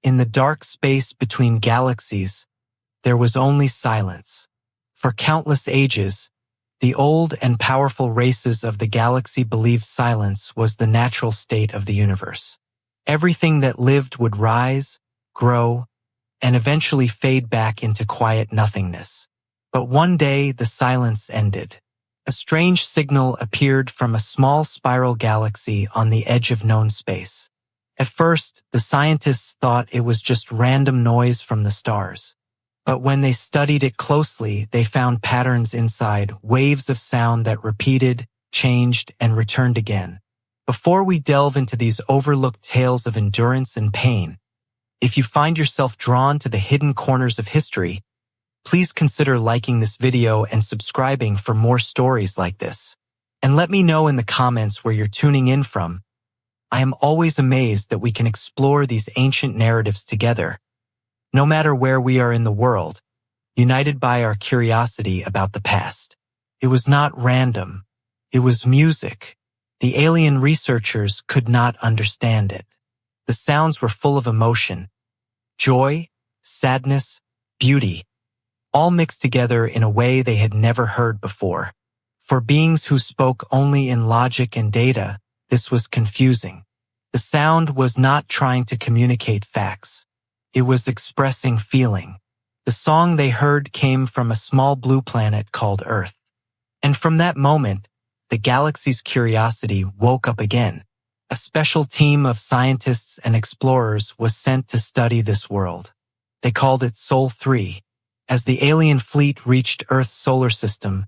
In the dark space between galaxies, there was only silence. For countless ages, the old and powerful races of the galaxy believed silence was the natural state of the universe. Everything that lived would rise, grow, and eventually fade back into quiet nothingness. But one day, the silence ended. A strange signal appeared from a small spiral galaxy on the edge of known space. At first, the scientists thought it was just random noise from the stars. But when they studied it closely, they found patterns inside, waves of sound that repeated, changed, and returned again. Before we delve into these overlooked tales of endurance and pain, if you find yourself drawn to the hidden corners of history, please consider liking this video and subscribing for more stories like this. And let me know in the comments where you're tuning in from. I am always amazed that we can explore these ancient narratives together, no matter where we are in the world, united by our curiosity about the past. It was not random. It was music. The alien researchers could not understand it. The sounds were full of emotion, joy, sadness, beauty, all mixed together in a way they had never heard before. For beings who spoke only in logic and data, this was confusing. The sound was not trying to communicate facts. It was expressing feeling. The song they heard came from a small blue planet called Earth. And from that moment, the galaxy's curiosity woke up again. A special team of scientists and explorers was sent to study this world. They called it Sol 3. As the alien fleet reached Earth's solar system,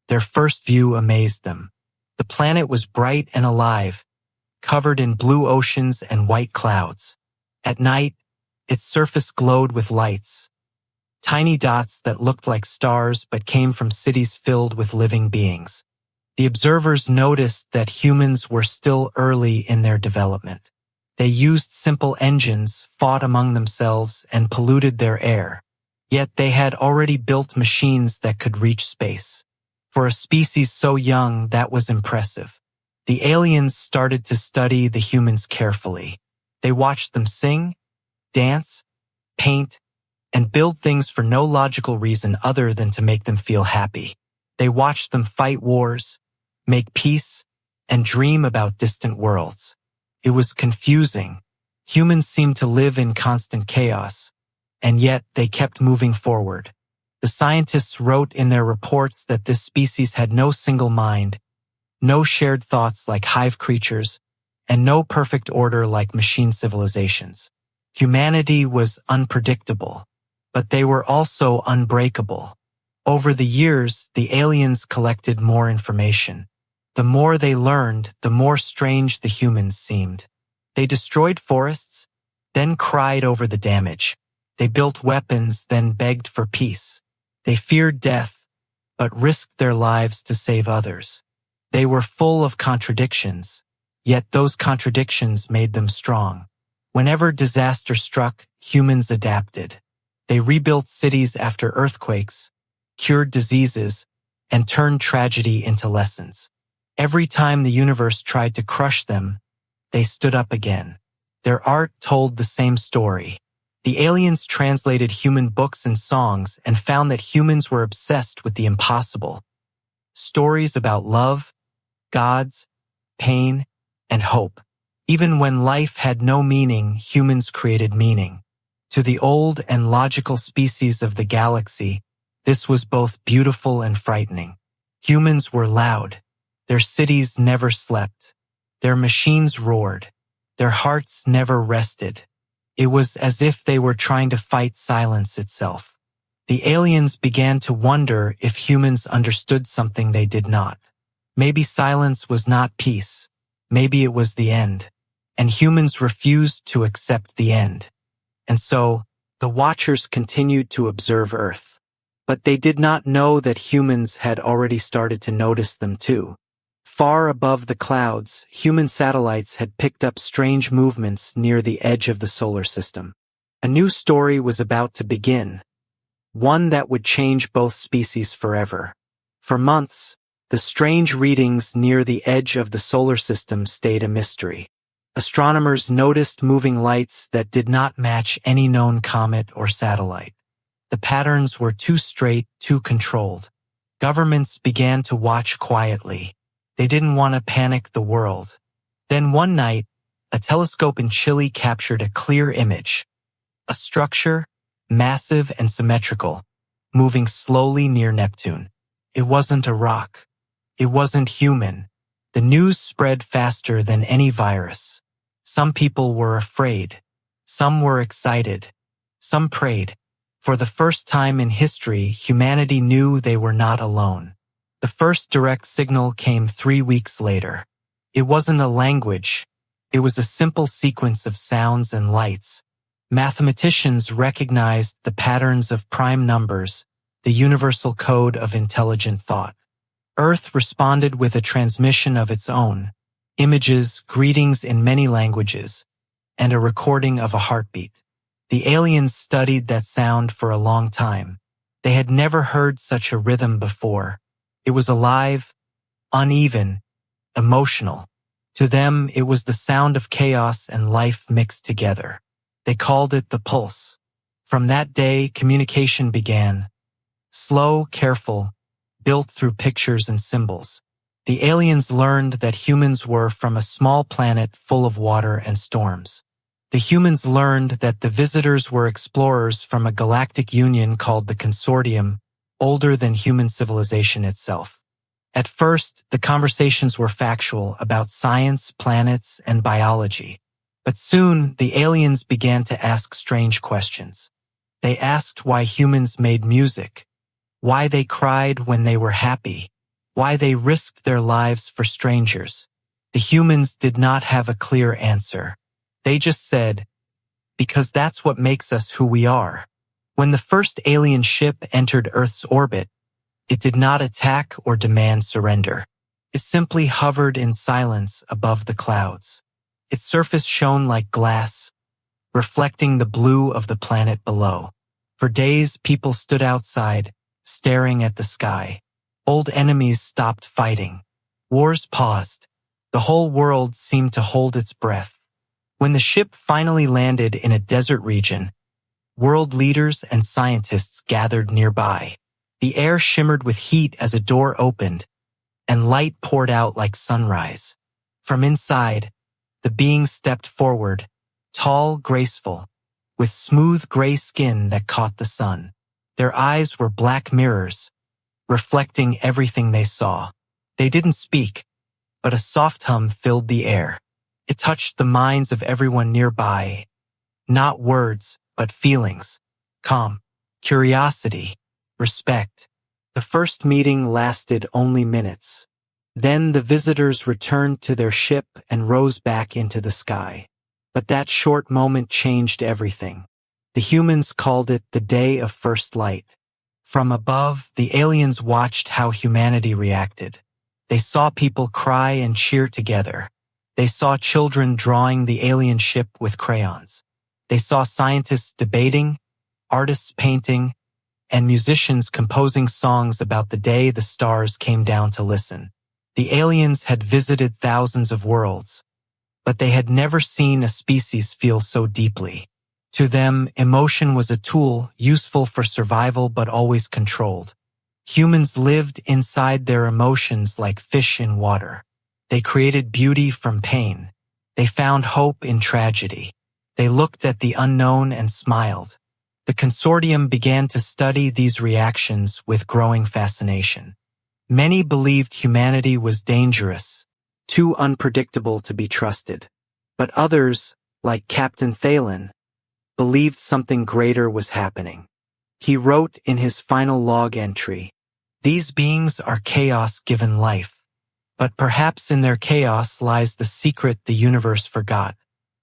their first view amazed them. The planet was bright and alive, covered in blue oceans and white clouds. At night, its surface glowed with lights, tiny dots that looked like stars but came from cities filled with living beings. The observers noticed that humans were still early in their development. They used simple engines, fought among themselves, and polluted their air. Yet they had already built machines that could reach space. For a species so young, that was impressive. The aliens started to study the humans carefully. They watched them sing, dance, paint, and build things for no logical reason other than to make them feel happy. They watched them fight wars, make peace, and dream about distant worlds. It was confusing. Humans seemed to live in constant chaos, and yet they kept moving forward. The scientists wrote in their reports that this species had no single mind, no shared thoughts like hive creatures, and no perfect order like machine civilizations. Humanity was unpredictable, but they were also unbreakable. Over the years, the aliens collected more information. The more they learned, the more strange the humans seemed. They destroyed forests, then cried over the damage. They built weapons, then begged for peace. They feared death, but risked their lives to save others. They were full of contradictions, yet those contradictions made them strong. Whenever disaster struck, humans adapted. They rebuilt cities after earthquakes, cured diseases, and turned tragedy into lessons. Every time the universe tried to crush them, they stood up again. Their art told the same story. The aliens translated human books and songs and found that humans were obsessed with the impossible. Stories about love, gods, pain, and hope. Even when life had no meaning, humans created meaning. To the old and logical species of the galaxy, this was both beautiful and frightening. Humans were loud. Their cities never slept. Their machines roared. Their hearts never rested. It was as if they were trying to fight silence itself. The aliens began to wonder if humans understood something they did not. Maybe silence was not peace. Maybe it was the end. And humans refused to accept the end. And so, the Watchers continued to observe Earth. But they did not know that humans had already started to notice them too. Far above the clouds, human satellites had picked up strange movements near the edge of the solar system. A new story was about to begin, one that would change both species forever. For months, the strange readings near the edge of the solar system stayed a mystery. Astronomers noticed moving lights that did not match any known comet or satellite. The patterns were too straight, too controlled. Governments began to watch quietly. They didn't want to panic the world. Then one night, a telescope in Chile captured a clear image. A structure, massive and symmetrical, moving slowly near Neptune. It wasn't a rock. It wasn't human. The news spread faster than any virus. Some people were afraid. Some were excited. Some prayed. For the first time in history, humanity knew they were not alone. The first direct signal came 3 weeks later. It wasn't a language. It was a simple sequence of sounds and lights. Mathematicians recognized the patterns of prime numbers, the universal code of intelligent thought. Earth responded with a transmission of its own, images, greetings in many languages, and a recording of a heartbeat. The aliens studied that sound for a long time. They had never heard such a rhythm before. It was alive, uneven, emotional. To them, it was the sound of chaos and life mixed together. They called it the pulse. From that day, communication began. Slow, careful, built through pictures and symbols. The aliens learned that humans were from a small planet full of water and storms. The humans learned that the visitors were explorers from a galactic union called the Consortium, older than human civilization itself. At first, the conversations were factual about science, planets, and biology. But soon, the aliens began to ask strange questions. They asked why humans made music, why they cried when they were happy, why they risked their lives for strangers. The humans did not have a clear answer. They just said, because that's what makes us who we are. When the first alien ship entered Earth's orbit, it did not attack or demand surrender. It simply hovered in silence above the clouds. Its surface shone like glass, reflecting the blue of the planet below. For days, people stood outside, staring at the sky. Old enemies stopped fighting. Wars paused. The whole world seemed to hold its breath. When the ship finally landed in a desert region, world leaders and scientists gathered nearby. The air shimmered with heat as a door opened, and light poured out like sunrise. From inside, the beings stepped forward, tall, graceful, with smooth gray skin that caught the sun. Their eyes were black mirrors, reflecting everything they saw. They didn't speak, but a soft hum filled the air. It touched the minds of everyone nearby. Not words, but feelings. Calm, curiosity, respect. The first meeting lasted only minutes. Then the visitors returned to their ship and rose back into the sky. But that short moment changed everything. The humans called it the day of first light. From above, the aliens watched how humanity reacted. They saw people cry and cheer together. They saw children drawing the alien ship with crayons. They saw scientists debating, artists painting, and musicians composing songs about the day the stars came down to listen. The aliens had visited thousands of worlds, but they had never seen a species feel so deeply. To them, emotion was a tool useful for survival but always controlled. Humans lived inside their emotions like fish in water. They created beauty from pain. They found hope in tragedy. They looked at the unknown and smiled. The consortium began to study these reactions with growing fascination. Many believed humanity was dangerous, too unpredictable to be trusted. But others, like Captain Thalen, believed something greater was happening. He wrote in his final log entry, "These beings are chaos given life, but perhaps in their chaos lies the secret the universe forgot,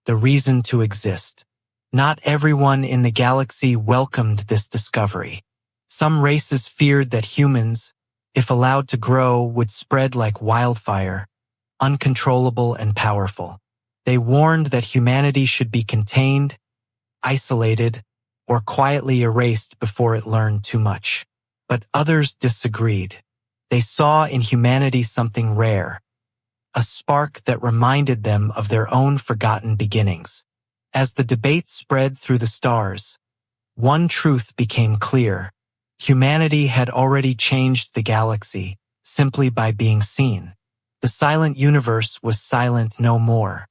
the reason to exist." Not everyone in the galaxy welcomed this discovery. Some races feared that humans, if allowed to grow, would spread like wildfire, uncontrollable and powerful. They warned that humanity should be contained, isolated, or quietly erased before it learned too much. But others disagreed. They saw in humanity something rare, a spark that reminded them of their own forgotten beginnings. As the debate spread through the stars, one truth became clear. Humanity had already changed the galaxy simply by being seen. The silent universe was silent no more.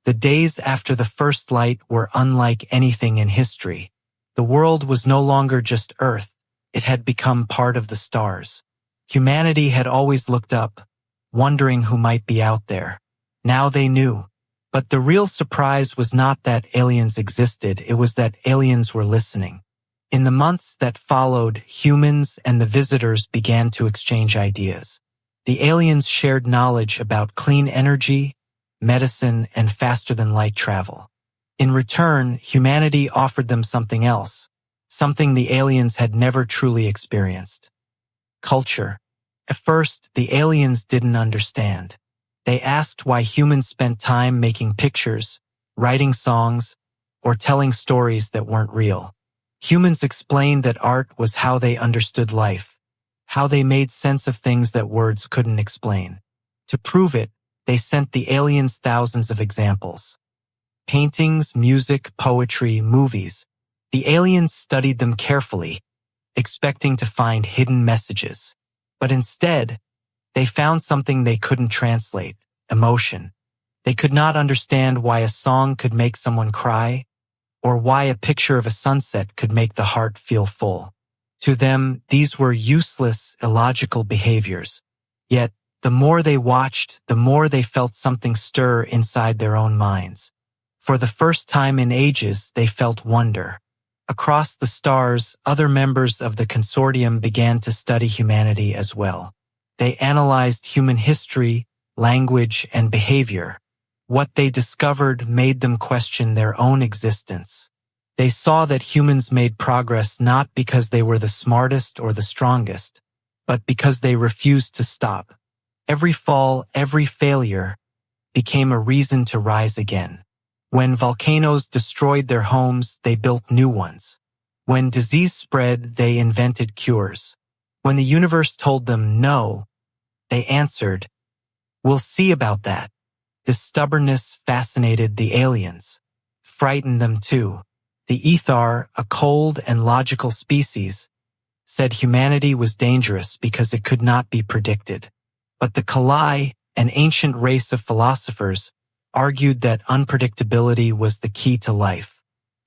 The days after the first light were unlike anything in history. The world was no longer just Earth. It had become part of the stars. Humanity had always looked up, wondering who might be out there. Now they knew. But the real surprise was not that aliens existed, it was that aliens were listening. In the months that followed, humans and the visitors began to exchange ideas. The aliens shared knowledge about clean energy, medicine, and faster-than-light travel. In return, humanity offered them something else, something the aliens had never truly experienced. Culture. At first, the aliens didn't understand. They asked why humans spent time making pictures, writing songs, or telling stories that weren't real. Humans explained that art was how they understood life, how they made sense of things that words couldn't explain. To prove it, they sent the aliens thousands of examples. Paintings, music, poetry, movies. The aliens studied them carefully, expecting to find hidden messages. But instead, they found something they couldn't translate: emotion. They could not understand why a song could make someone cry, or why a picture of a sunset could make the heart feel full. To them, these were useless, illogical behaviors. Yet, the more they watched, the more they felt something stir inside their own minds. For the first time in ages, they felt wonder. Across the stars, other members of the consortium began to study humanity as well. They analyzed human history, language, and behavior. What they discovered made them question their own existence. They saw that humans made progress not because they were the smartest or the strongest, but because they refused to stop. Every fall, every failure became a reason to rise again. When volcanoes destroyed their homes, they built new ones. When disease spread, they invented cures. When the universe told them no, they answered, "We'll see about that." This stubbornness fascinated the aliens, frightened them too. The Ethar, a cold and logical species, said humanity was dangerous because it could not be predicted. But the Kalai, an ancient race of philosophers, argued that unpredictability was the key to life.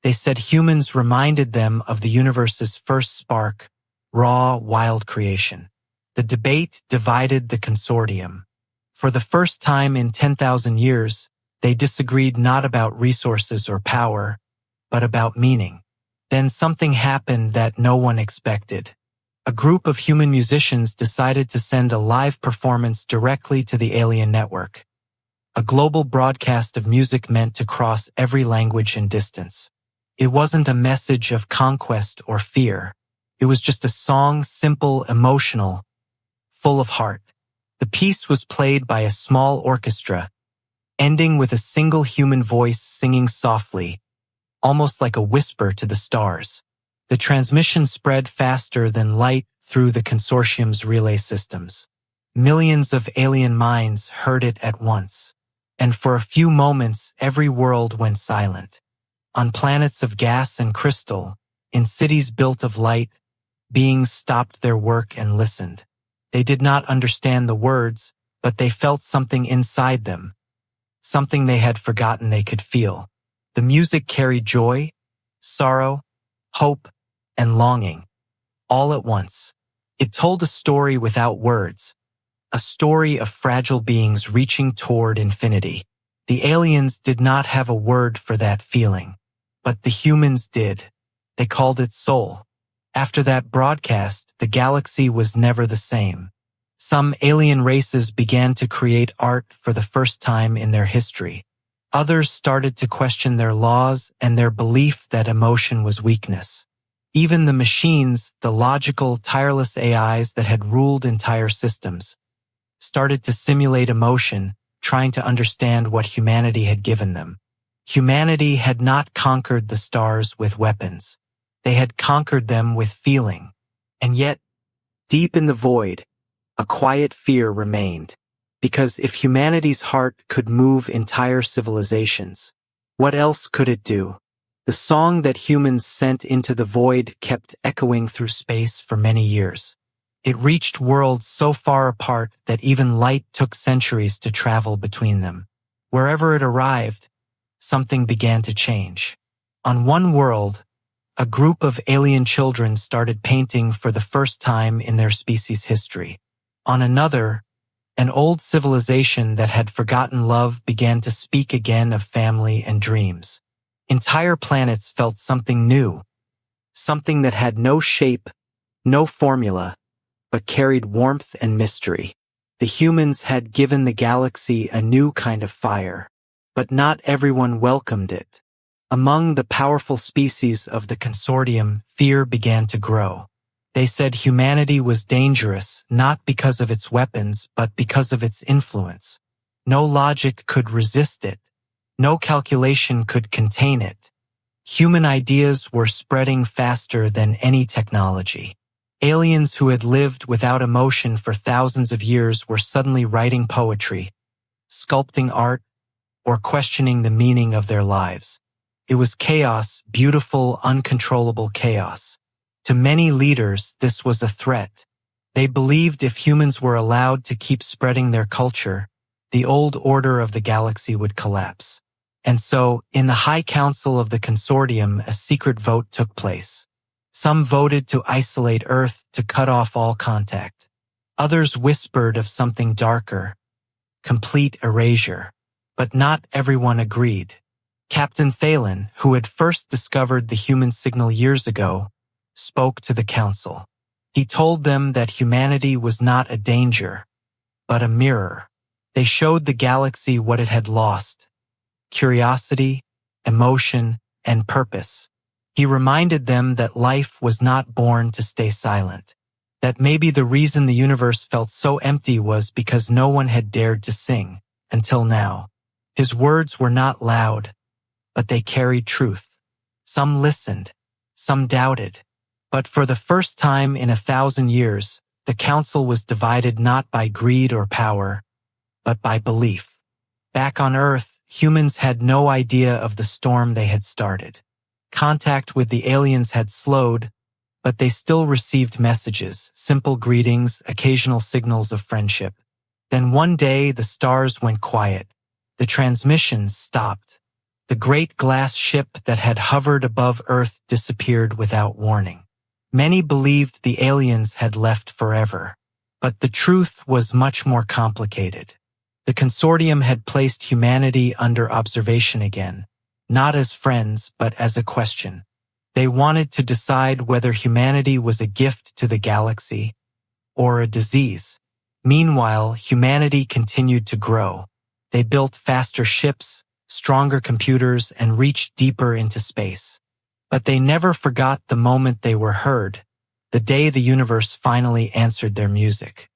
They said humans reminded them of the universe's first spark, raw, wild creation. The debate divided the consortium. For the first time in 10,000 years, they disagreed not about resources or power, but about meaning. Then something happened that no one expected. A group of human musicians decided to send a live performance directly to the alien network. A global broadcast of music meant to cross every language and distance. It wasn't a message of conquest or fear. It was just a song, simple, emotional, full of heart. The piece was played by a small orchestra, ending with a single human voice singing softly, almost like a whisper to the stars. The transmission spread faster than light through the consortium's relay systems. Millions of alien minds heard it at once, and for a few moments every world went silent. On planets of gas and crystal, in cities built of light, beings stopped their work and listened. They did not understand the words, but they felt something inside them, something they had forgotten they could feel. The music carried joy, sorrow, hope, and longing, all at once. It told a story without words, a story of fragile beings reaching toward infinity. The aliens did not have a word for that feeling, but the humans did. They called it soul. After that broadcast, the galaxy was never the same. Some alien races began to create art for the first time in their history. Others started to question their laws and their belief that emotion was weakness. Even the machines, the logical, tireless AIs that had ruled entire systems, started to simulate emotion, trying to understand what humanity had given them. Humanity had not conquered the stars with weapons. They had conquered them with feeling. And yet, deep in the void, a quiet fear remained. Because if humanity's heart could move entire civilizations, what else could it do? The song that humans sent into the void kept echoing through space for many years. It reached worlds so far apart that even light took centuries to travel between them. Wherever it arrived, something began to change. On one world, a group of alien children started painting for the first time in their species' history. On another, an old civilization that had forgotten love began to speak again of family and dreams. Entire planets felt something new, something that had no shape, no formula, but carried warmth and mystery. The humans had given the galaxy a new kind of fire, but not everyone welcomed it. Among the powerful species of the consortium, fear began to grow. They said humanity was dangerous not because of its weapons, but because of its influence. No logic could resist it. No calculation could contain it. Human ideas were spreading faster than any technology. Aliens who had lived without emotion for thousands of years were suddenly writing poetry, sculpting art, or questioning the meaning of their lives. It was chaos, beautiful, uncontrollable chaos. To many leaders, this was a threat. They believed if humans were allowed to keep spreading their culture, the old order of the galaxy would collapse. And so, in the High Council of the Consortium, a secret vote took place. Some voted to isolate Earth, to cut off all contact. Others whispered of something darker, complete erasure. But not everyone agreed. Captain Thalen, who had first discovered the human signal years ago, spoke to the council. He told them that humanity was not a danger, but a mirror. They showed the galaxy what it had lost: curiosity, emotion, and purpose. He reminded them that life was not born to stay silent, that maybe the reason the universe felt so empty was because no one had dared to sing, until now. His words were not loud, but they carried truth. Some listened, some doubted. But for the first time in 1,000 years, the council was divided not by greed or power, but by belief. Back on Earth, humans had no idea of the storm they had started. Contact with the aliens had slowed, but they still received messages, simple greetings, occasional signals of friendship. Then one day the stars went quiet. The transmissions stopped. The great glass ship that had hovered above Earth disappeared without warning. Many believed the aliens had left forever. But the truth was much more complicated. The consortium had placed humanity under observation again, not as friends, but as a question. They wanted to decide whether humanity was a gift to the galaxy or a disease. Meanwhile, humanity continued to grow. They built faster ships, stronger computers, and reached deeper into space. But they never forgot the moment they were heard, the day the universe finally answered their music.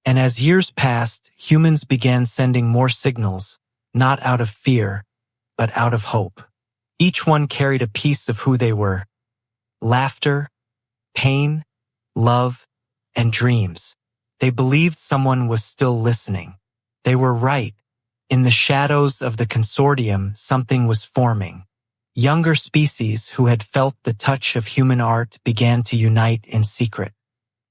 And as years passed, humans began sending more signals, not out of fear, but out of hope. Each one carried a piece of who they were: laughter, pain, love, and dreams. They believed someone was still listening. They were right. In the shadows of the consortium, something was forming. Younger species who had felt the touch of human art began to unite in secret.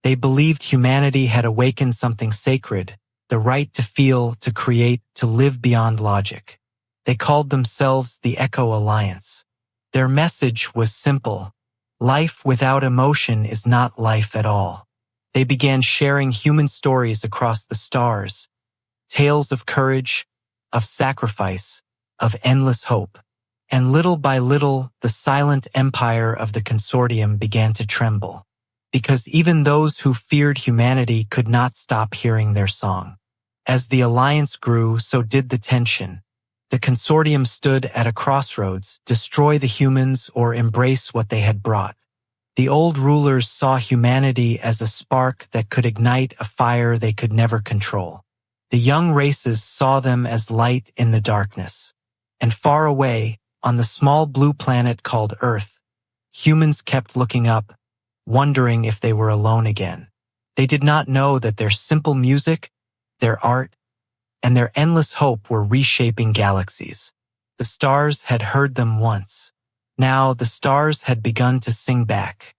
They believed humanity had awakened something sacred, the right to feel, to create, to live beyond logic. They called themselves the Echo Alliance. Their message was simple: life without emotion is not life at all. They began sharing human stories across the stars, tales of courage, of sacrifice, of endless hope. And little by little, the silent empire of the consortium began to tremble, because even those who feared humanity could not stop hearing their song. As the alliance grew, so did the tension. The consortium stood at a crossroads: destroy the humans or embrace what they had brought. The old rulers saw humanity as a spark that could ignite a fire they could never control. The young races saw them as light in the darkness. And far away, on the small blue planet called Earth, humans kept looking up, wondering if they were alone again. They did not know that their simple music, their art, and their endless hope were reshaping galaxies. The stars had heard them once. Now the stars had begun to sing back.